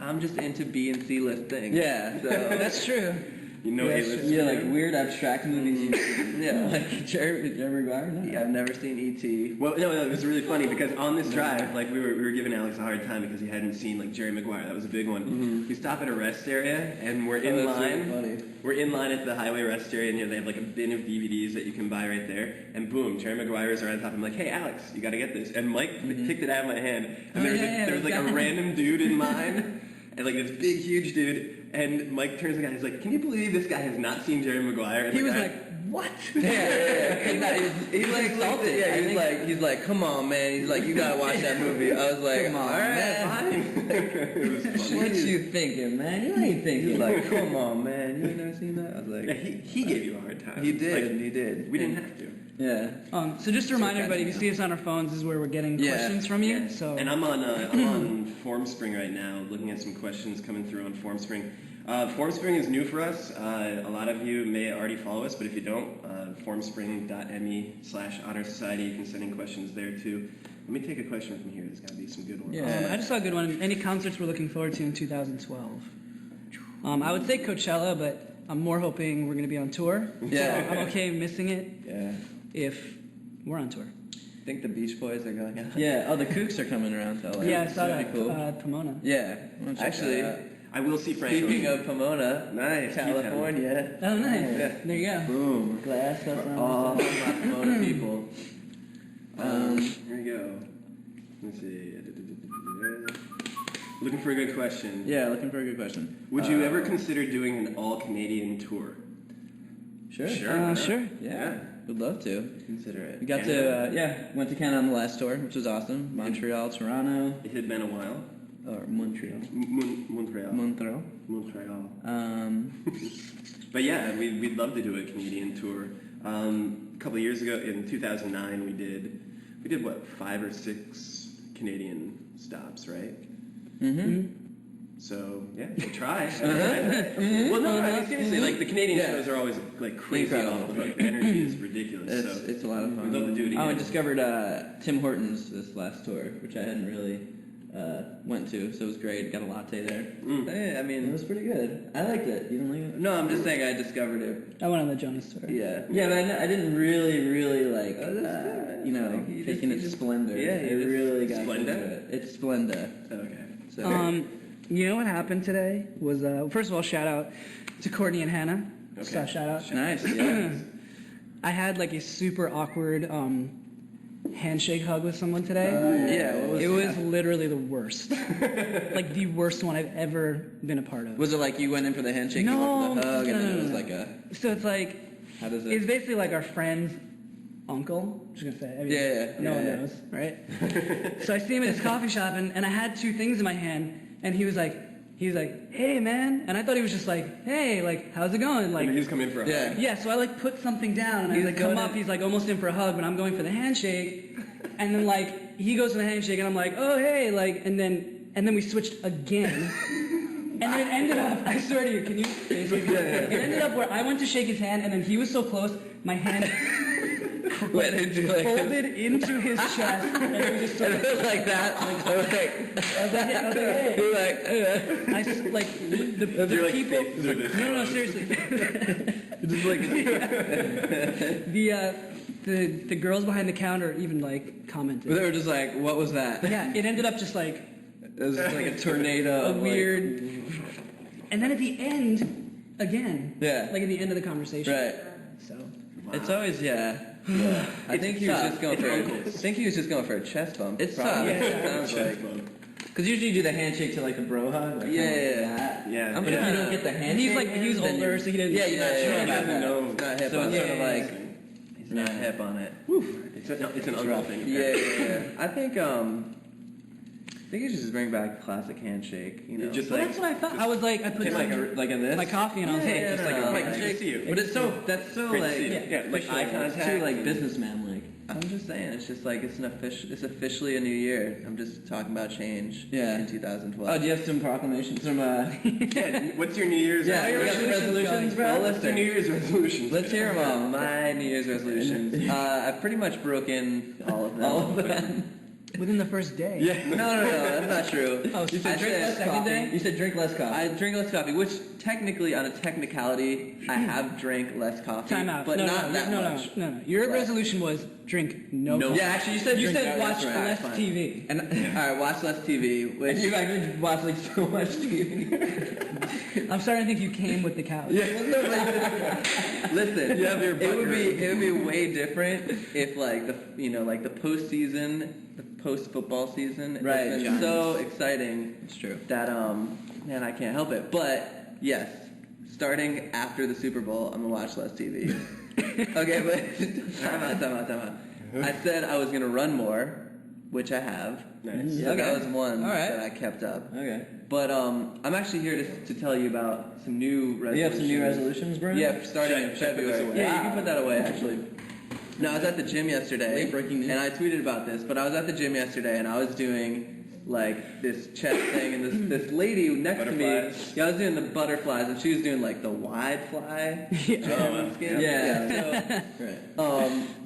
I'm just into B and C list things. Yeah, so that's true. You know, yeah, like weird abstract movies. Yeah, like Jerry Maguire. No. Yeah, I've never seen E.T. Well, no, it was really funny because on this drive, like we were giving Alex a hard time because he hadn't seen like Jerry Maguire. That was a big one. Mm-hmm. We stop at a rest area and we're in line. Really we're in line at the highway rest area, and they have like a bin of DVDs that you can buy right there. And boom, Jerry Maguire is right on top. I'm like, hey Alex, you got to get this. And Mike kicked it out of my hand, and there was like a random dude in line. And like this big, huge dude, and Mike turns to the guy, he's like, can you believe this guy has not seen Jerry Maguire? And he was like, what? Yeah. He's like salted. Yeah, he's like, come on, man. He's like, you gotta watch that movie. I was like, come on, all right, fine. What you thinking, man? You ain't thinking. He's like, come on, man. You ain't never seen that? I was like, yeah, he gave you a hard time. He did. Like, he did. We didn't have to. Yeah. So just to remind everybody, if you see us on our phones, this is where we're getting questions from you. Yeah. So. And I'm on FormSpring right now, looking at some questions coming through on FormSpring. FormSpring is new for us. A lot of you may already follow us, but if you don't, formspring.me/honor society, you can send in questions there too. Let me take a question from here. There's got to be some good ones. I just saw a good one. Any concerts we're looking forward to in 2012? I would say Coachella, but I'm more hoping we're going to be on tour. Yeah. So I'm okay missing it. Yeah. If we're on tour. I think the Beach Boys are going out. Yeah. Oh, the Kooks are coming around to LA. Yeah, I saw that. Cool. Pomona. Yeah. Actually, I will see Frank. Speaking of Pomona, nice, California. Oh, nice. Yeah. There you go. Boom. Glass up for all my Pomona people. Here we go. Let's see. Looking for a good question. Yeah, looking for a good question. Would you ever consider doing an all-Canadian tour? Sure. Sure. Yeah. Would love to. Consider it. We got to, went to Canada on the last tour, which was awesome. Montreal, Toronto. It had been a while. Or Montreal. Montreal. But yeah, we'd love to do a Canadian tour. A couple of years ago, in 2009, we did what, 5 or 6 Canadian stops, right? Mm-hmm. So yeah, we'll try. Well, no, I mean, seriously, like the Canadian shows are always like crazy. The energy is ridiculous. It's a lot of fun. We'd love to do it again. I discovered Tim Hortons this last tour, which I hadn't really went to, so it was great. Got a latte there. Hey, I mean, it was pretty good. I liked it. You didn't like it? No, I'm just saying I discovered it. I went on the Jonas tour. Yeah, but I didn't really like, taking its splendor. Yeah, it really got into it. It's Splenda. Okay. So. You know what happened today was, first of all, shout out to Courtney and Hannah. Okay. Shout out. Nice, yeah. I had like a super awkward handshake hug with someone today. What was literally the worst. Like the worst one I've ever been a part of. Was it like you went in for the handshake, no, you went for the hug, and then it was no. like a... So it's like... How does it... It's basically like our friend's uncle. I'm just going to say. I mean, no one knows, right? So I see him at his coffee shop, and I had 2 things in my hand. And he was like, hey man, and I thought he was just like, hey, like, how's it going? Like, and he's coming in for a hug. Yeah, so I like put something down, and I was like, come up. He's like almost in for a hug, but I'm going for the handshake, and then like he goes for the handshake, and I'm like, oh hey, like, and then we switched again, and then it ended up, I swear to you, can you? It ended up where I went to shake his hand, and then he was so close, my hand. Went into like folded into his chest, and it was just sort of like that. I was like, hey. You're like, I like the people. No, seriously. Just like the girls behind the counter even like commented. They were just like, what was that? Yeah, it ended up just like it was just like a tornado. A weird. And then at the end, again. Yeah. Like at the end of the conversation. Right. So. Wow. It's always I think he was just going for a chest bump. It's tough. Yeah. Sounds like. Because usually you do the handshake to like the bro hug. Like Yeah. But if you don't get the handshake, He's older, so he didn't. Yeah, you're not sure about that. Not hip so on it's it. sort of like he's not hip on it. It's an uncle thing. Yeah. I think you should just bring back a classic handshake. You know, just well, like that's what I thought. I was like, I put like in this, my coffee, and I was like, just like a handshake to you. But it's so like like eye contact, too like businessman like. I'm just saying, it's just like it's officially a new year. I'm just talking about change. In 2012. Oh, do you have some proclamations from what's your New Year's? Resolutions, bro? What's your New Year's resolutions? Let's hear them all. My New Year's resolutions. I've pretty much broken all of them. Within the first day. Yeah. No, that's not true. Oh, so you said drink less coffee? You said drink less coffee. I drink less coffee, which technically, on a technicality, I have drank less coffee. Time out. But not that much. No. Your resolution was drink no coffee. Yeah, actually, you said watch less TV. And all right, watch less TV. Which you actually watch like so much TV. I'm starting to think you came with the couch. Yeah. Listen, you have your it would be way different if like the postseason, the post football season, right? It's been so exciting. It's true. That man, I can't help it. But yes, starting after the Super Bowl, I'm gonna watch less TV. Okay, but time out. I said I was gonna run more, which I have. Nice. So that was one that I kept up. Okay. But I'm actually here to tell you about some new resolutions. You have some new resolutions, bro? Yeah, starting in February. Yeah, you can put that away, actually. No, I was at the gym yesterday. Late breaking news. And I tweeted about this, but I was at the gym yesterday and I was doing like this chest thing, and this lady next to me, I was doing the butterflies, and she was doing like the wide fly.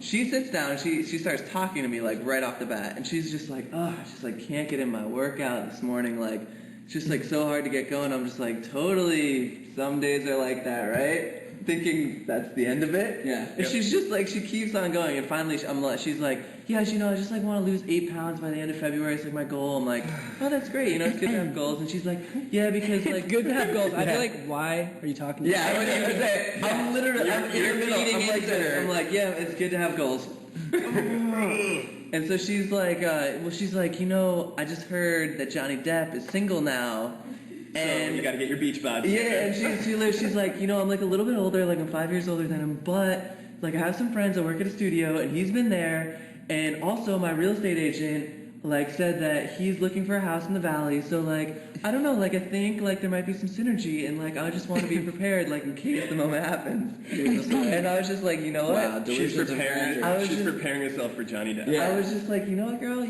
She sits down, she starts talking to me like right off the bat, and she's just like, can't get in my workout this morning, like it's just like so hard to get going. I'm just like, totally, some days are like that, right? Thinking that's the end of it. Yeah. And she's just like, she keeps on going, and finally she's like, yeah, I just like want to lose 8 pounds by the end of February. It's like my goal. I'm like, oh, that's great. It's good to have goals. And she's like, yeah, because like good to have goals. I feel like, why are you talking? Yeah, I wouldn't even say. I'm literally, I'm in the middle. I'm like, yeah, it's good to have goals. And so she's like, I just heard that Johnny Depp is single now. And so you gotta get your beach bod. Yeah, and she's like, I'm like a little bit older, like I'm 5 years older than him, but like I have some friends that work at a studio, and he's been there, and also my real estate agent like said that he's looking for a house in the valley, so like I don't know, like I think like there might be some synergy, and like I just want to be prepared, like in case the moment happens. And I was just like, you know what? Wow, she's preparing herself for Johnny Depp. Yeah. I was just like, you know what, girl,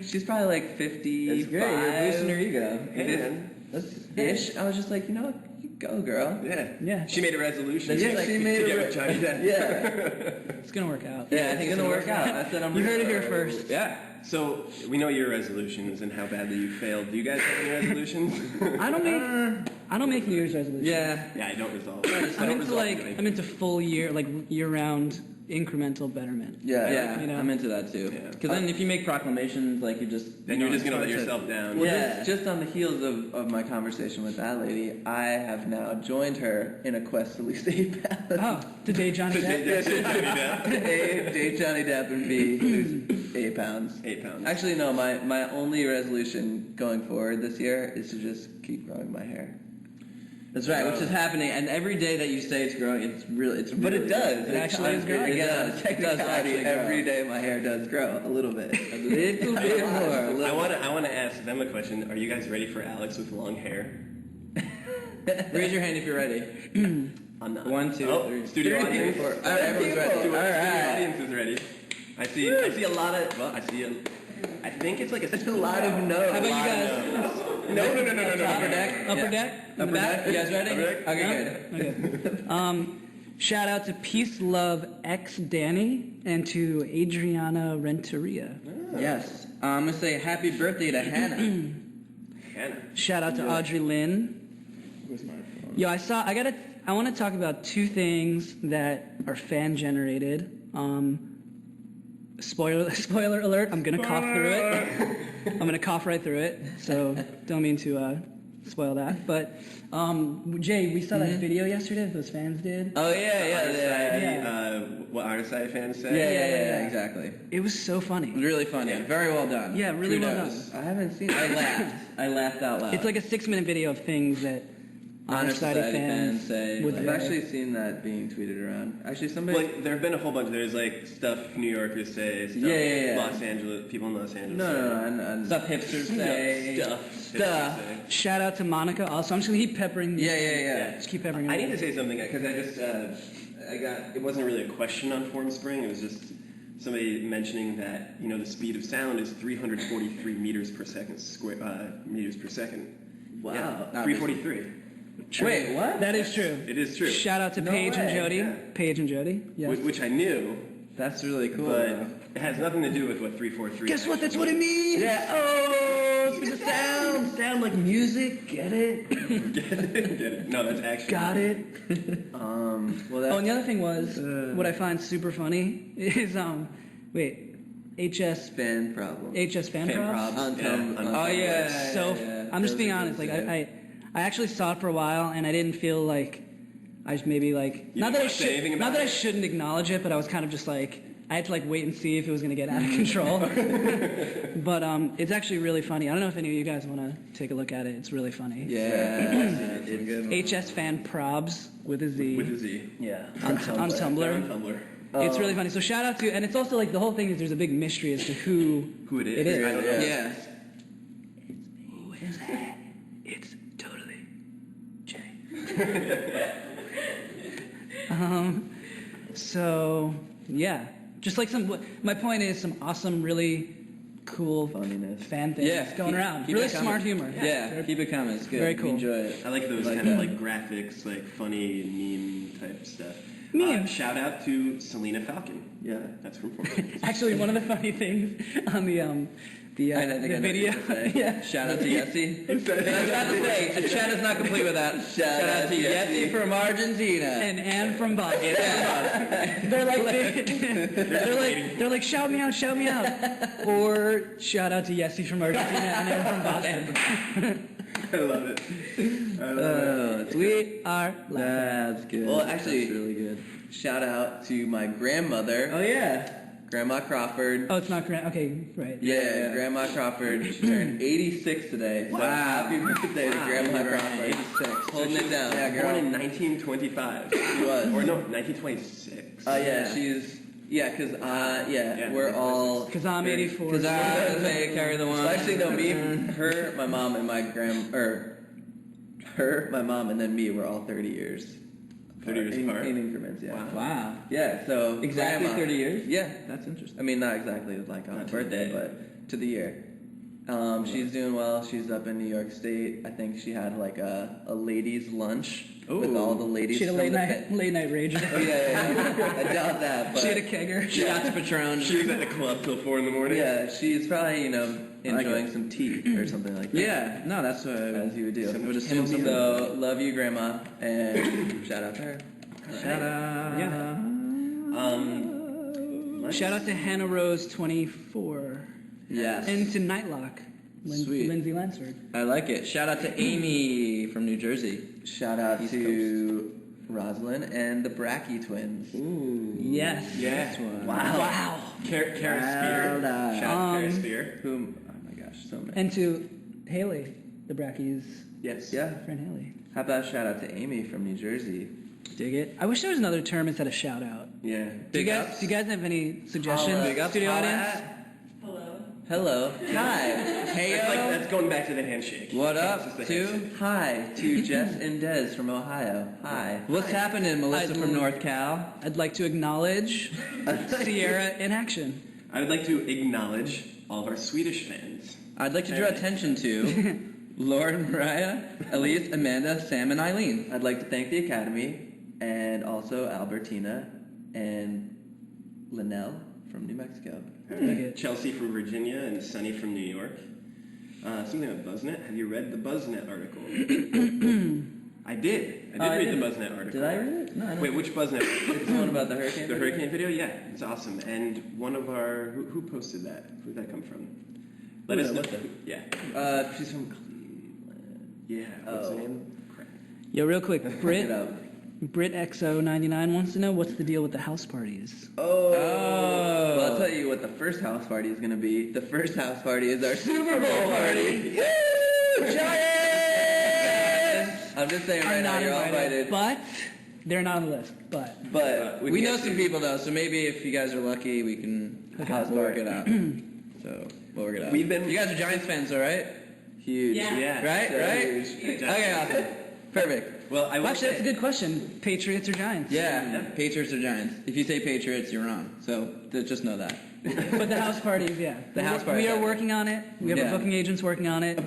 she's probably like 50. That's great. You're boosting her ego. Hey, man. Ish. I was just like, you go, girl. Yeah. She made a resolution. Yeah, she made to get with Johnny Depp. Yeah. It's gonna work out. Yeah, I think it's gonna work out. I said You heard it here first. Yeah. So we know your resolutions and how badly you failed. Do you guys have any resolutions? I don't make New Year's resolutions. Yeah. Yeah, I don't resolve. I'm into full year, like year-round incremental betterment. Yeah. I'm into that too. Because then if you make proclamations, like you're just gonna let yourself down. Well, just on the heels of my conversation with that lady, I have now joined her in a quest to lose 8 pounds. Oh, to date Johnny Depp. A, date Johnny Depp, and B, lose 8 pounds. 8 pounds. Actually, no. My only resolution going forward this year is to just keep growing my hair. That's right, which is happening, and every day that you say it's growing, but it does. It actually is growing. Again, technicality, every day my hair does grow a little bit. A little bit more. I want to ask them a question. Are you guys ready for Alex with long hair? Raise your hand if you're ready. I'm not. 1, 2, 3. Studio audience. All right, everyone's ready. All right. Audience is ready. I see a lot of, I think it's like a lot of no's. How about you guys? No. Upper deck? Upper deck? You guys ready? Okay, good. Shout out to Peace Love X Danny and to Adriana Renteria. Yes. I'm going to say happy birthday to Hannah. Shout out to Audrey Lynn. Where's my phone? Yo, I want to talk about 2 things that are fan generated. Spoiler alert, I'm gonna cough through it. I'm gonna cough right through it, so don't mean to spoil that. But Jay, we saw that video yesterday that those fans did. Oh yeah. What Honor Society fans say? Yeah, exactly. It was so funny. Really funny. Yeah. Very well done. Yeah, really well done. I haven't seen it. I laughed out loud. It's like a 6-minute video of things that Honor Society fans say. I've actually seen that being tweeted around. Actually, somebody... Like, there have been a whole bunch. There's, like, stuff New Yorkers say, stuff Los Angeles, people in Los Angeles No. Stuff hipsters say. Stuff. Shout out to Monica also. I'm just going to keep peppering. Yeah. Just keep peppering. I need to say something, because it wasn't really a question on Formspring. It was just somebody mentioning that, the speed of sound is 343 meters per second. Wow. Yeah, 343. True. Wait, what? That is true. It is true. Shout out to Paige and Jody. Yeah. Paige and Jody. Yes. Which I knew, That's really cool. But though. it has nothing to do with what 343. Guess what? That's what it means. Yeah. Oh, it's the sound like music. Get it? Get it? No, that's actually. Got it. Well, Oh, and the other thing was, what I find super funny is, HS fan problem. HS fan props. On Yeah, Tumblr. on Oh Tumblr. yeah. So yeah. I'm just Those being are honest. good Like too. I actually saw it for a while, and I didn't feel like I just maybe like You not didn't that I wanna say anything should about not that I it? shouldn't acknowledge it, but I was kind of just like I had to like wait and see if it was gonna get out of control. But it's actually really funny. I don't know if any of you guys want to take a look at it. It's really funny. Yeah. It's good. HS fan probs with a Z. With a Z. Yeah. on They're on Tumblr. Tumblr. It's really funny. So shout out to, and it's also like the whole thing is there's a big mystery as to who Who it is? It is. I don't know. Yeah. Who is that? It's totally Jay. So yeah, just like my point is some awesome, really cool Funniness. fan things Yeah. going around. Keep Really it coming. smart humor. Yeah. Keep it coming. It's good. Very We cool. enjoy it. I like those Like kind of that. like graphics, like funny meme type stuff. Meme. Shout out to Selena Falcon. Yeah, that's from Portland. Actually, one of the funny things on the I think I know what video, you're gonna say. yeah. Shout out to Yessi. I was about to say, the chat is not complete with that. Shout out to Yessi from Argentina. and Anne from Boston. They're like they're like shout me out, or shout out to Yessi from Argentina and Anne from Boston. I love it. We are laughing. That's good. Well, actually, That's really good. shout out to my grandmother, Oh yeah. Grandma Crawford. Oh, it's not grand. Okay, right. Yeah, Grandma Crawford. She turned 86 today. So happy birthday to Grandma Crawford. 86. Holding it down. Yeah, Born girl. in 1925. She was. Or no, 1926. Yeah, she's. Yeah, cause Yeah, we're all. Because I'm 84. Because I say carry the one. Well, actually, no, me, her, my mom, and my her, my mom, and then me were all 30 years. 30 years apart? In increments, yeah. Wow. Yeah, so Exactly grandma- 30 years? Yeah, That's interesting. I mean, not exactly like on her Not to the birthday, day. but to the year. She's doing well. She's up in New York State. I think she had like a ladies' lunch with all the ladies. She had a from late night rage. Oh, yeah. I doubt that, but She had a kegger. Shots Patron. She was at the club till 4 in the morning. yeah, she's probably enjoying some tea or something like that. Yeah. No, that's what As you would do. Some- would assume something. So love you, Grandma, and shout out to her. Shout out. Yeah. Shout out to Hannah Rose 24 Yes. and to Nightlock, Sweet. Lindsay Lansford. I like it. Shout out to Amy from New Jersey. Shout out to Rosalind and the Brackey twins. Yes. Yeah. Wow. Kara Spear. Shout out Kara Spear. Whom? Oh my gosh, so many. And to Haley, the Brackies' Yes. Yeah. friend Haley. How about shout out to Amy from New Jersey? Dig it. I wish there was another term instead of shout out. Yeah. Do you Big guys ups. do you guys have any suggestions? Big ups. Studio Holla audience? at- Hello. Hi. Hey. That's going back to the handshake. What That's up just the to? handshake. Hi to Jess and Des from Ohio. Hi. What's happening, Melissa I'd from North Cal? I'd like to acknowledge Sierra in action. I would like to acknowledge all of our Swedish fans. I'd like to draw attention to Lauren, Mariah, Elise, Amanda, Sam, and Eileen. I'd like to thank the Academy and also Albertina and Linnell from New Mexico. Dig it. Chelsea from Virginia and Sunny from New York. Something about BuzzNet. Have you read the BuzzNet article? I did. I did read the BuzzNet article. Did I read it? No, I don't. Wait, which BuzzNet? It's the one about the hurricane. The hurricane video? Yeah, it's awesome. And one of our who posted that? Who did that come from? Let us know. Yeah. She's from Cleveland. Yeah. What's Oh. her name? Crap. Yo, real quick, Look it Brit up. BritXO99 wants to know what's the deal with the house parties. Oh. Well, I'll tell you what the first house party is going to be. The first house party is our Super Bowl party. Woo! Giants! I'm just saying right now, you're all invited. But they're not on the list. But But We know some people though, so maybe if you guys are lucky, we can work it out. So we'll work it out. We've been- You guys are Giants fans, though, right? huge. Yeah. Right? Right? Huge. Okay, awesome. Perfect. Well, I will actually, that's a say, good question. Patriots or Giants? Yeah, Patriots or Giants. If you say Patriots, you're wrong. So just know that. But the house parties, yeah. The house parties. We are working on it. We have Yeah. our booking agents working on it.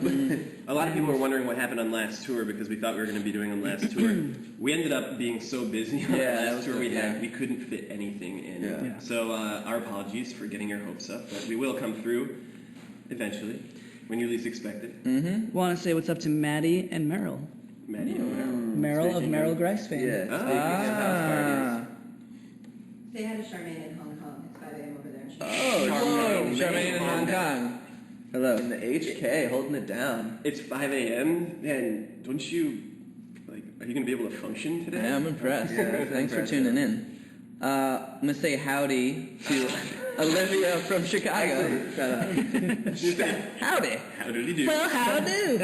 A lot of people were wondering what happened on last tour because we thought we were going to be doing on last tour. We ended up being so busy on Yeah, the that last was tour good, we couldn't fit anything in. Yeah. Yeah. So our apologies for getting your hopes up, but we will come through eventually when you least expect it. Want to say what's up to Maddie and Meryl. Maddie O'Meara. Meryl of Meryl Grice fame. Yeah. Ah. Speaking of house parties. They had a Charmaine in Hong Kong. It's 5 a.m. over there. Oh, Charmaine in Hong Kong. Hello. In the HK, holding it down. It's 5 a.m. and don't you like? Are you going to be able to function today? Yeah, I'm impressed. Yeah, Thanks for impressive. tuning in. I'm gonna say howdy to Olivia from Chicago. Howdy. How did he do? Well, how do?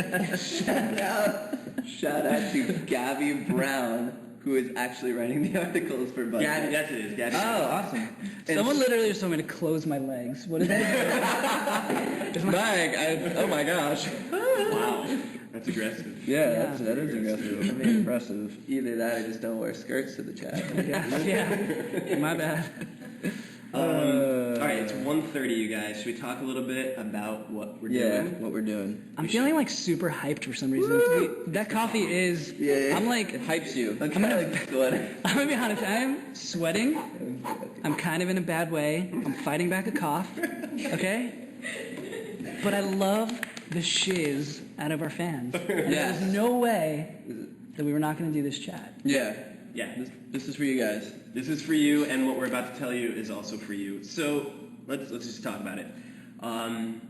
Shout out to Gabby Brown, who is actually writing the articles for BuzzFeed. Gabby, yes it is. Gabby. Oh, awesome. Someone literally just told me to close my legs. What is that? Mike, oh my gosh. Wow, that's aggressive. Yeah, that is aggressive. I mean, impressive. Either that or just don't wear skirts to the chat. Yeah, my bad. All right, it's 1:30, you guys. Should we talk a little bit about what we're Yeah, doing? what we're doing. I'm feeling like super hyped for some reason. That coffee is. Yeah. I'm like. It hypes you. I'm kind of like sweating. I'm gonna be honest. I'm sweating. I'm kind of in a bad way. I'm fighting back a cough. Okay. But I love the shiz out of our fans. And Yes. There's no way that we were not gonna do this chat. Yeah. Yeah, This is for you guys. this is for you, and what we're about to tell you is also for you. So let's just talk about it. I'm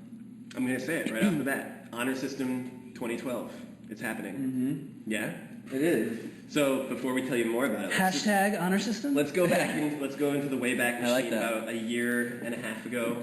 gonna say it right off the bat. Honor System 2012. It's happening. Yeah. It is. So before we tell you more about it, Hashtag honor system. let's go back and let's go into the Wayback Machine I like that. about a year and a half ago.